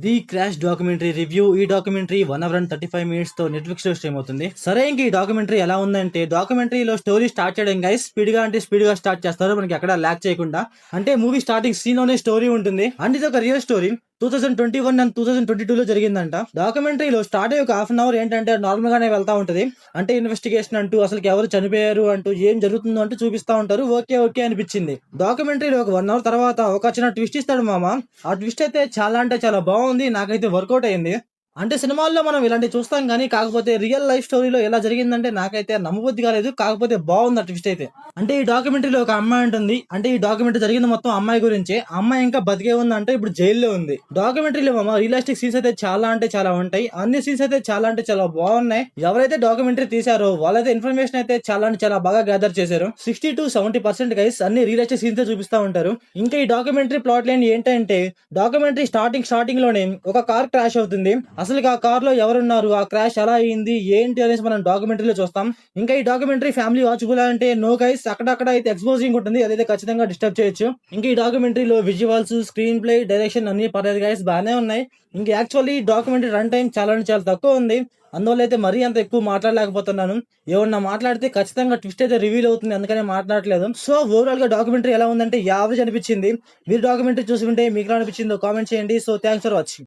The crash documentary review. ఈ documentary 1 hour and 35 minutes తో Netflix లో స్ట్రీమ్ అవుతుంది. సరే, ఇంక ఈ డాక్యుమెంటరీ ఎలా ఉందంటే, డాక్యుమెంటరీలో స్టోరీ స్టార్ట్ చేయడం గైస్ స్పీడ్ గా స్టార్ట్ చేస్తారు, మనకి ఎక్కడ ల్యాక్ చేయకుండా. అంటే మూవీ స్టార్టింగ్ సీన్ లోనే స్టోరీ ఉంటుంది అండ్ ఇది ఒక రియల్ స్టోరీ. 2021 అండ్ 2022 లో జరిగిందంట. డాక్యుమెంటరీలో స్టార్ట్ అయ్యి ఒక హాఫ్ అన్ అవర్ ఏంటంటే నార్మల్ గానే వెళ్తా ఉంటది. అంటే ఇన్వెస్టిగేషన్ అంటూ అసలు ఎవరు చనిపోయారు అంటూ ఏం జరుగుతుందో అంటూ చూపిస్తా ఉంటారు. ఓకే ఓకే అనిపించింది. డాక్యుమెంటరీలో ఒక 1 అవర్ తర్వాత ఒక చిన్న ట్విస్ట్ ఇస్తాడు మామ. ఆ ట్విస్ట్ అయితే చాలా అంటే చాలా బాగుంది, నాకైతే వర్కౌట్ అయింది. అంటే సినిమాల్లో మనం ఇలాంటివి చూస్తాం కానీ, కాకపోతే రియల్ లైఫ్ స్టోరీలో ఎలా జరిగిందంటే నాకైతే నమ్మబుద్ధి కాలేదు. కాకపోతే బాగుంది ఆ ట్విస్ట్ అయితే. అంటే ఈ డాక్యుమెంటరీలో ఒక అమ్మాయి ఉంటుంది. అంటే ఈ డాక్యుమెంటరీ జరిగింది మొత్తం అమ్మాయి గురించి. ఆ అమ్మాయి ఇంకా బతికే ఉంది అంటే ఇప్పుడు జైల్లో ఉంది. డాక్యుమెంటరీలో రియలిస్టిక్ సీన్స్ అయితే చాలా అంటే చాలా ఉంటాయి. అన్ని సీన్స్ అయితే చాలా అంటే చాలా బాగున్నాయి. ఎవరైతే డాక్యుమెంటరీ తీసారో వాళ్ళైతే ఇన్ఫర్మేషన్ అయితే చాలా అంటే చాలా బాగా గ్యాదర్ చేశారు. 60-70% గైస్ అన్ని రియలిస్టిక్ సీన్స్ చూపిస్తా ఉంటారు. ఇంకా ఈ డాక్యుమెంటరీ ప్లాట్ లైన్ ఏంటంటే, డాక్యుమెంటరీ స్టార్టింగ్ లోనే ఒక కార్ క్రాష్ అవుతుంది. అసలు ఆ కార్ లో ఎవరున్నారు, ఆ క్రాష్ ఎలా అయింది ఏంటి అనేసి మనం డాక్యుమెంటరీలో చూస్తాం. ఇంకా ఈ డాక్యుమెంటరీ ఫ్యామిలీ వాచబుల్ అంటే నో గైస్, అక్కడక్కడ అయితే ఎక్స్పోజింగ్ ఉంటుంది, అదైతే ఖచ్చితంగా డిస్టర్బ్ చేయొచ్చు. ఇంకా ఈ డాక్యుమెంటరీలో విజువల్స్, స్క్రీన్ ప్లే, డైరెక్షన్ అన్ని పర్లేదు గైస్, బాగానే ఉన్నాయి. ఇంకా యాక్చువల్లీ డాక్యుమెంటరీ రన్ టైం చాలా అంటే చాలా తక్కువ ఉంది. అందువల్ల అయితే మరీ అంత ఎక్కువ మాట్లాడలేకపోతున్నాను. ఏమన్నా మాట్లాడితే ఖచ్చితంగా ట్విస్ట్ అయితే రివీల్ అవుతుంది, అందుకనే మాట్లాడలేదు. సో ఓవరాల్ గా డాక్యుమెంటరీ ఎలా ఉందంటే యావరేజ్ అనిపించింది. మీరు డాక్యుమెంటరీ చూసి ఉంటే మీకు ఎలా అనిపించిందో కామెంట్ చేయండి. So thanks for watching.